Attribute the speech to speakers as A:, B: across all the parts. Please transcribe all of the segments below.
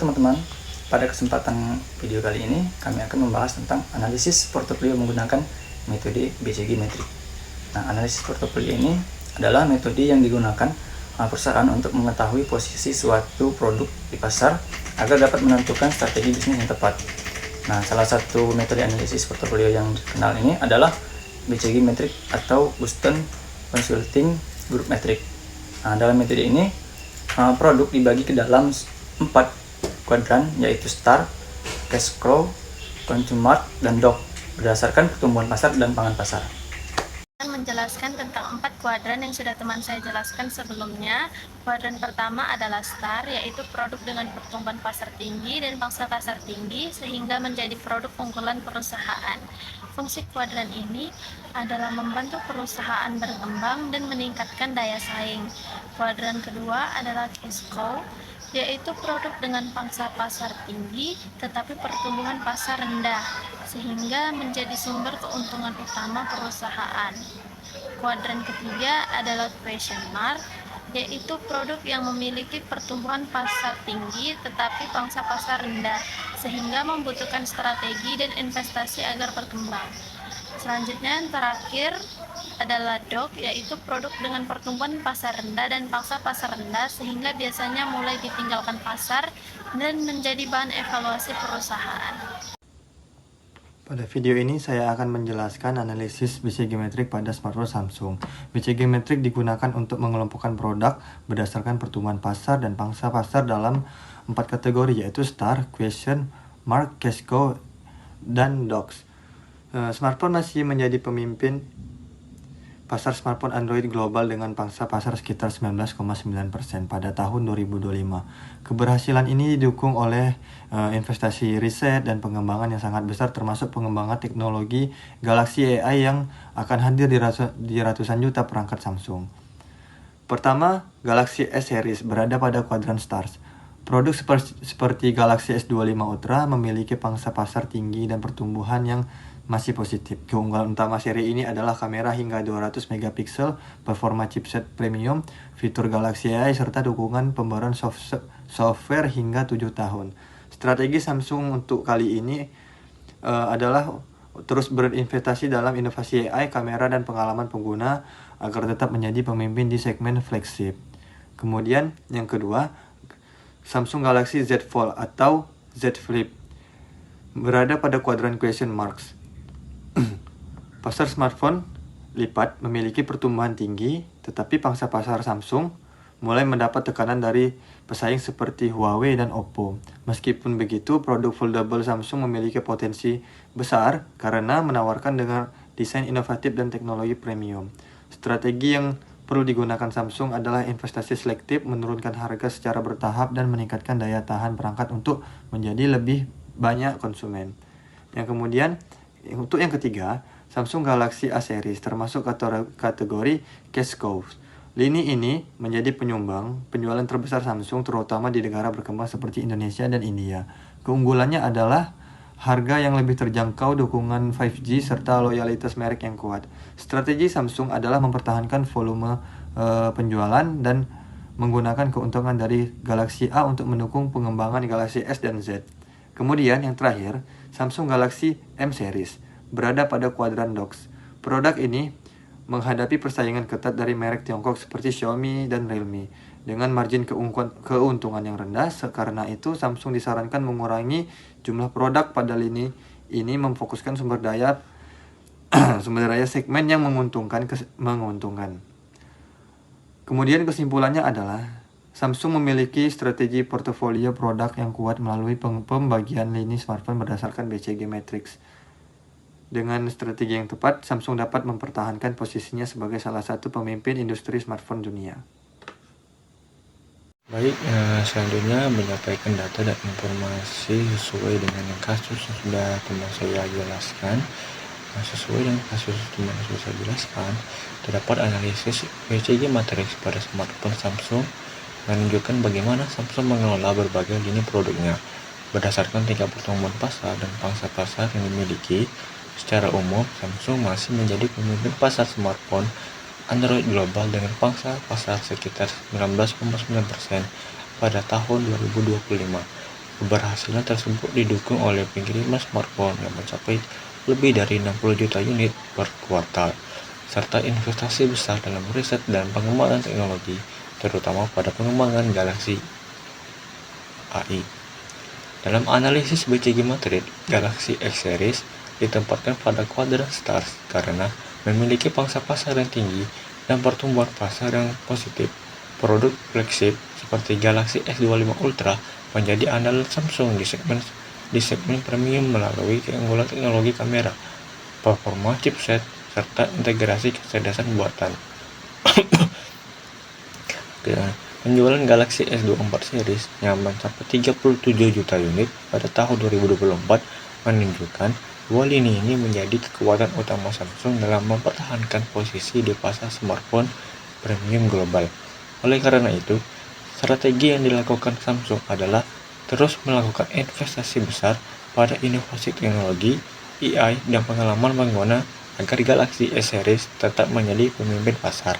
A: teman-teman, pada kesempatan video kali ini kami akan membahas tentang analisis portofolio menggunakan metode BCG Metric. Nah, analisis portofolio ini adalah metode yang digunakan perusahaan untuk mengetahui posisi suatu produk di pasar agar dapat menentukan strategi bisnis yang tepat. Nah, salah satu metode analisis portofolio yang dikenal ini adalah BCG Metric atau Boston Consulting Group Metric. Nah, dalam metode ini produk dibagi ke dalam 4 kuadran, yaitu STAR, Cash Cow, Consumer, dan DOC berdasarkan pertumbuhan pasar dan pangan pasar.
B: Menjelaskan tentang 4 kuadran yang sudah teman saya jelaskan sebelumnya. Kuadran pertama adalah STAR, yaitu produk dengan pertumbuhan pasar tinggi dan pangsa pasar tinggi sehingga menjadi produk unggulan perusahaan. Fungsi kuadran ini adalah membantu perusahaan berkembang dan meningkatkan daya saing. Kuadran kedua adalah Cash Cow, yaitu produk dengan pangsa pasar tinggi tetapi pertumbuhan pasar rendah sehingga menjadi sumber keuntungan utama perusahaan. Kuadran ketiga adalah Question Mark, yaitu produk yang memiliki pertumbuhan pasar tinggi tetapi pangsa pasar rendah sehingga membutuhkan strategi dan investasi agar berkembang. Selanjutnya yang terakhir adalah DOC, yaitu produk dengan pertumbuhan pasar rendah dan pangsa pasar rendah sehingga biasanya mulai ditinggalkan pasar dan menjadi bahan evaluasi perusahaan.
C: Pada video ini saya akan menjelaskan analisis BCG Metric pada smartphone Samsung. BCG Metric digunakan untuk mengelompokkan produk berdasarkan pertumbuhan pasar dan pangsa pasar dalam 4 kategori, yaitu STAR, Question Mark, Cash Cow, dan DOCS. Smartphone masih menjadi pemimpin pasar smartphone Android global dengan pangsa pasar sekitar 19,9% pada tahun 2025. Keberhasilan ini didukung oleh investasi riset dan pengembangan yang sangat besar, termasuk pengembangan teknologi Galaxy AI yang akan hadir di ratusan juta perangkat Samsung. Pertama, Galaxy S Series berada pada kuadran Stars. Produk seperti Galaxy S25 Ultra memiliki pangsa pasar tinggi dan pertumbuhan yang masih positif. Keunggulan utama seri ini adalah kamera hingga 200 megapiksel, performa chipset premium, fitur Galaxy AI, serta dukungan pembaruan software hingga 7 tahun. Strategi Samsung untuk kali ini adalah terus berinvestasi dalam inovasi AI, kamera, dan pengalaman pengguna agar tetap menjadi pemimpin di segmen flagship. Kemudian yang kedua, Samsung Galaxy Z Fold atau Z Flip berada pada kuadran Question Marks. Pasar smartphone lipat memiliki pertumbuhan tinggi, tetapi pangsa pasar Samsung mulai mendapat tekanan dari pesaing seperti Huawei dan Oppo. Meskipun begitu, produk foldable Samsung memiliki potensi besar karena menawarkan dengan desain inovatif dan teknologi premium. Strategi yang perlu digunakan Samsung adalah investasi selektif, menurunkan harga secara bertahap, dan meningkatkan daya tahan perangkat untuk menjadi lebih banyak konsumen. Untuk yang ketiga, Samsung Galaxy A Series termasuk kategori Cash Cow. Lini ini menjadi penyumbang penjualan terbesar Samsung, terutama di negara berkembang seperti Indonesia dan India. Keunggulannya adalah harga yang lebih terjangkau, dukungan 5G, serta loyalitas merek yang kuat. Strategi Samsung adalah mempertahankan volume penjualan dan menggunakan keuntungan dari Galaxy A untuk mendukung pengembangan Galaxy S dan Z. Kemudian yang terakhir, Samsung Galaxy M Series berada pada kuadran DOCS. Produk ini menghadapi persaingan ketat dari merek Tiongkok seperti Xiaomi dan Realme dengan margin keuntungan yang rendah. Karena itu, Samsung disarankan mengurangi jumlah produk pada lini ini, memfokuskan sumber daya segmen yang menguntungkan. Kemudian kesimpulannya adalah Samsung memiliki strategi portofolio produk yang kuat melalui pembagian lini smartphone berdasarkan BCG Matrix. Dengan strategi yang tepat, Samsung dapat mempertahankan posisinya sebagai salah satu pemimpin industri smartphone dunia.
D: Baik, selanjutnya menyampaikan data dan informasi sesuai dengan kasus yang sudah teman saya jelaskan. Sesuai dengan kasus teman saya jelaskan, terdapat analisis BCG Matrix pada smartphone Samsung menunjukkan bagaimana Samsung mengelola berbagai lini produknya berdasarkan tingkat pertumbuhan pasar dan pangsa pasar yang dimiliki. Secara umum, Samsung masih menjadi pemimpin pasar smartphone Android global dengan pangsa pasar sekitar 19,9% pada tahun 2025. Keberhasilan tersebut didukung oleh pengiriman smartphone yang mencapai lebih dari 60 juta unit per kuartal, serta investasi besar dalam riset dan pengembangan teknologi, terutama pada pengembangan Galaxy AI. Dalam analisis BCG Madrid, Galaxy X Series ditempatkan pada kuadran stars karena memiliki pangsa pasar yang tinggi dan pertumbuhan pasar yang positif. Produk flagship seperti Galaxy S25 Ultra menjadi andalan Samsung di segmen premium melalui keunggulan teknologi kamera, performa chipset, serta integrasi kecerdasan buatan. Penjualan Galaxy S24 series yang mencapai 37 juta unit pada tahun 2024 menunjukkan bahwa lini ini menjadi kekuatan utama Samsung dalam mempertahankan posisi di pasar smartphone premium global. Oleh karena itu, strategi yang dilakukan Samsung adalah terus melakukan investasi besar pada inovasi teknologi, AI, dan pengalaman pengguna agar Galaxy S Series tetap menjadi pemimpin pasar.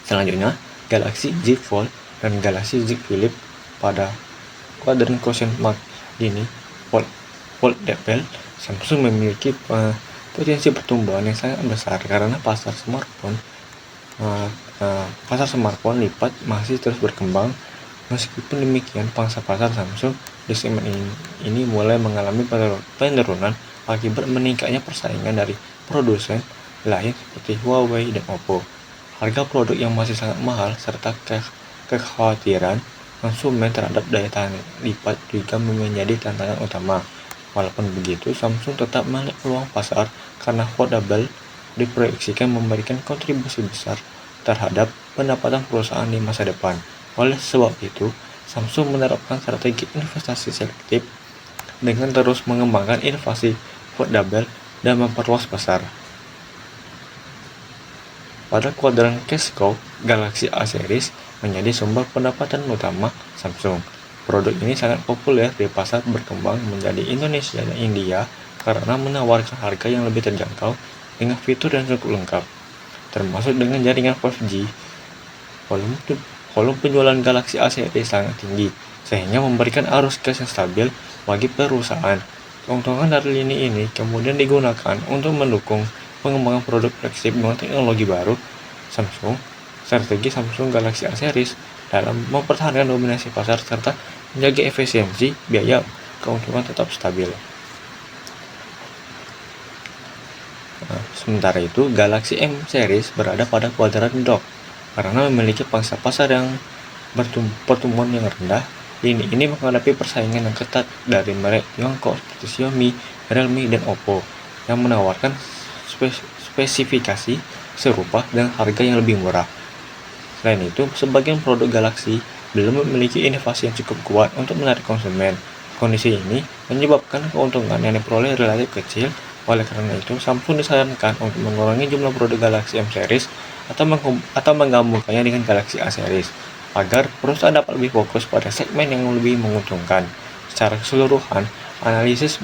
D: Selanjutnya, Galaxy Z Fold dan Galaxy Z Flip pada kuadran question mark ini foldable. Samsung memiliki potensi pertumbuhan yang sangat besar karena pasar smartphone lipat masih terus berkembang. Meskipun demikian, pangsa pasar Samsung di segmen ini mulai mengalami penurunan akibat meningkatnya persaingan dari produsen lain seperti Huawei dan Oppo. Harga produk yang masih sangat mahal serta kekhawatiran konsumen terhadap daya tahan lipat juga menjadi tantangan utama. Walaupun begitu, Samsung tetap melihat peluang pasar karena foldable diproyeksikan memberikan kontribusi besar terhadap pendapatan perusahaan di masa depan. Oleh sebab itu, Samsung menerapkan strategi investasi selektif dengan terus mengembangkan inovasi foldable dan memperluas pasar. Pada kuadran cash cow, Galaxy A series menjadi sumber pendapatan utama Samsung. Produk ini sangat populer di pasar berkembang menjadi Indonesia dan India karena menawarkan harga yang lebih terjangkau dengan fitur yang cukup lengkap, termasuk dengan jaringan 5G. Volume penjualan Galaxy A series sangat tinggi, sehingga memberikan arus cash yang stabil bagi perusahaan. Keuntungan dari lini ini kemudian digunakan untuk mendukung pengembangan produk flagship dengan teknologi baru Strategi Samsung Galaxy A series dalam mempertahankan dominasi pasar serta menjaga efisiensi biaya keuntungan tetap stabil. Sementara itu, Galaxy M series berada pada kuadran dock karena memiliki pangsa pasar yang pertumbuhan yang rendah. Lini ini menghadapi persaingan yang ketat dari merek Tiongkok seperti Xiaomi, Realme, dan Oppo yang menawarkan spesifikasi serupa dengan harga yang lebih murah. Selain itu, sebagian produk Galaxy belum memiliki inovasi yang cukup kuat untuk menarik konsumen. Kondisi ini menyebabkan keuntungan yang diperoleh relatif kecil. Oleh karena itu, Samsung disarankan untuk mengurangi jumlah produk Galaxy M series atau menggabungkannya dengan Galaxy A series agar perusahaan dapat lebih fokus pada segmen yang lebih menguntungkan. Secara keseluruhan, analisis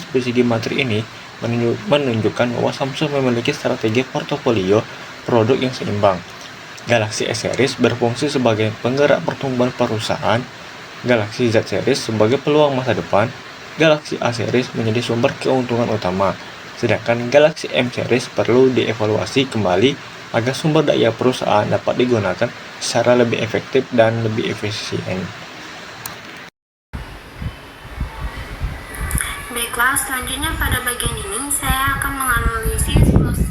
D: BCG Madrid ini menunjukkan bahwa Samsung memiliki strategi portofolio produk yang seimbang. Galaxy S series berfungsi sebagai penggerak pertumbuhan perusahaan, Galaxy Z series sebagai peluang masa depan, Galaxy A series menjadi sumber keuntungan utama, sedangkan Galaxy M series perlu dievaluasi kembali agar sumber daya perusahaan dapat digunakan secara lebih efektif dan lebih efisien.
B: Baiklah, selanjutnya pada bagian ini saya akan menganalisis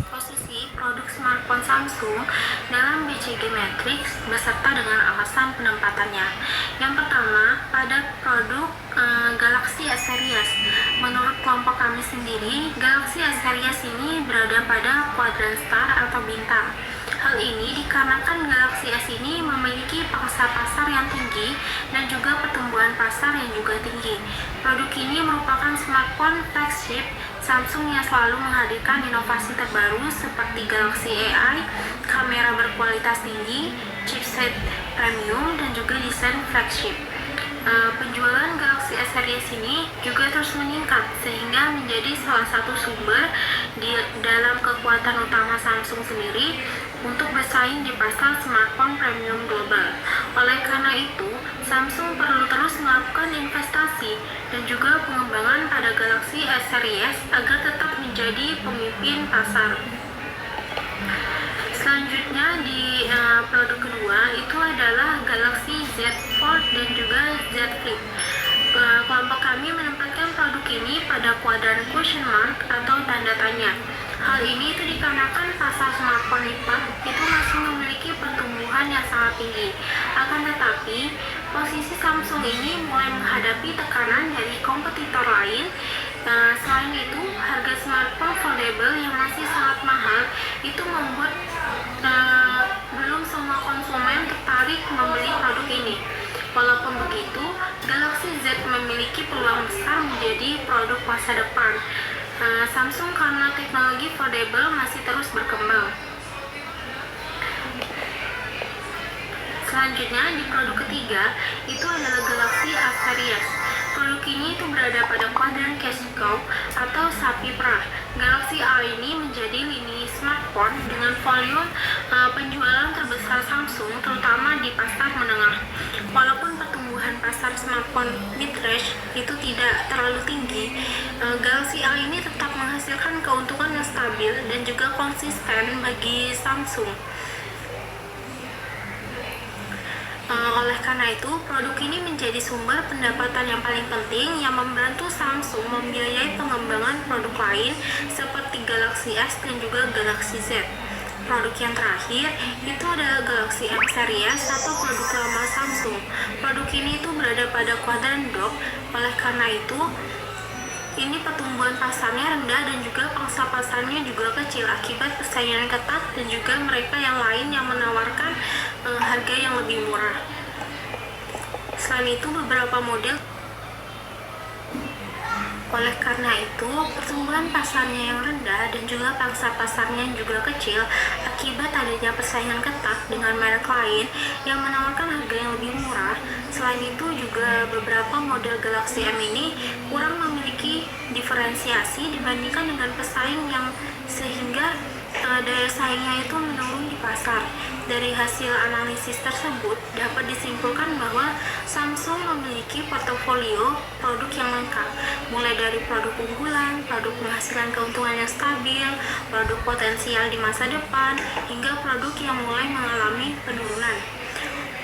B: posisi produk smartphone Samsung dalam BCG Matrix beserta dengan alasan penempatannya. Yang pertama, pada produk Galaxy S series. Menurut kelompok kami sendiri, Galaxy S series ini berada pada kuadran star atau bintang. Hal ini dikarenakan Galaxy S ini memiliki pangsa pasar yang tinggi dan juga pertumbuhan pasar yang juga tinggi. Produk ini merupakan smartphone flagship Samsung yang selalu menghadirkan inovasi terbaru seperti Galaxy AI, kamera berkualitas tinggi, chipset premium, dan juga desain flagship. Penjualan Galaxy S series ini juga terus meningkat sehingga menjadi salah satu sumber dalam kekuatan utama Samsung sendiri untuk bersaing di pasar smartphone premium global. Oleh karena itu, Samsung perlu terus melakukan investasi dan juga pengembangan pada Galaxy S Series agar tetap menjadi pemimpin pasar. Selanjutnya di produk kedua itu adalah Galaxy Z Fold dan juga Z Flip. Kelompok kami menempatkan produk ini pada kuadran question mark atau tanda tanya. Hal ini itu dikarenakan pasar smartphone lipat itu masih memiliki pertumbuhan yang sangat tinggi. Akan tetapi, posisi Samsung ini mulai menghadapi tekanan dari kompetitor lain. Selain itu, harga smartphone foldable yang masih sangat mahal itu membuat belum semua konsumen tertarik membeli produk ini. Walaupun begitu, Galaxy Z memiliki peluang besar menjadi produk masa depan. Samsung karena teknologi foldable masih terus berkembang. Selanjutnya di produk ketiga itu adalah Galaxy A Series. Produk ini itu berada pada kuadran cash cow atau sapi perah. Galaxy A ini menjadi lini smartphone dengan volume penjualan terbesar Samsung, terutama di pasar menengah. Walaupun pertumbuhan pasar smartphone mid-range itu tidak terlalu tinggi, Galaxy A ini tetap menghasilkan keuntungan yang stabil dan juga konsisten bagi Samsung. Oleh karena itu, produk ini menjadi sumber pendapatan yang paling penting yang membantu Samsung membiayai pengembangan produk lain seperti Galaxy S dan juga Galaxy Z. Produk yang terakhir itu adalah Galaxy M Series atau produk lama Samsung. Produk ini itu berada pada kuadran drop. Oleh karena itu, ini pertumbuhan pasarnya rendah dan juga pangsa pasarnya juga kecil akibat persaingan ketat dan juga mereka yang lain yang menawarkan harga yang lebih murah. Selain itu, beberapa model. Oleh karena itu, pertumbuhan pasarnya yang rendah dan juga pangsa pasarnya yang juga kecil akibat adanya persaingan ketat dengan merek lain yang menawarkan harga yang lebih murah. Selain itu juga beberapa model Galaxy M ini kurang memiliki diferensiasi dibandingkan dengan pesaing yang sehingga daya saingnya itu menurun di pasar. Dari hasil analisis tersebut dapat disimpulkan bahwa Samsung memiliki portofolio produk yang lengkap, mulai dari produk unggulan, produk menghasilkan keuntungan yang stabil, produk potensial di masa depan, hingga produk yang mulai mengalami penurunan.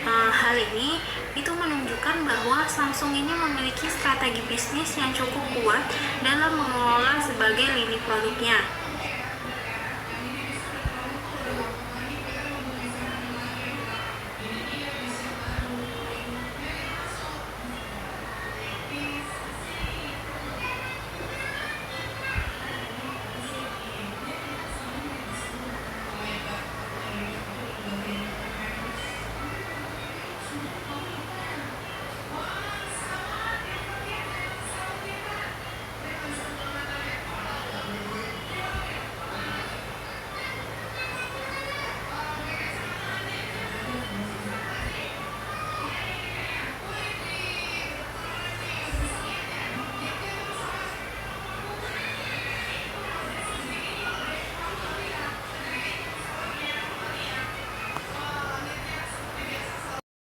B: Hal ini itu menunjukkan bahwa Samsung ini memiliki strategi bisnis yang cukup kuat dalam mengelola sebagai lini produknya.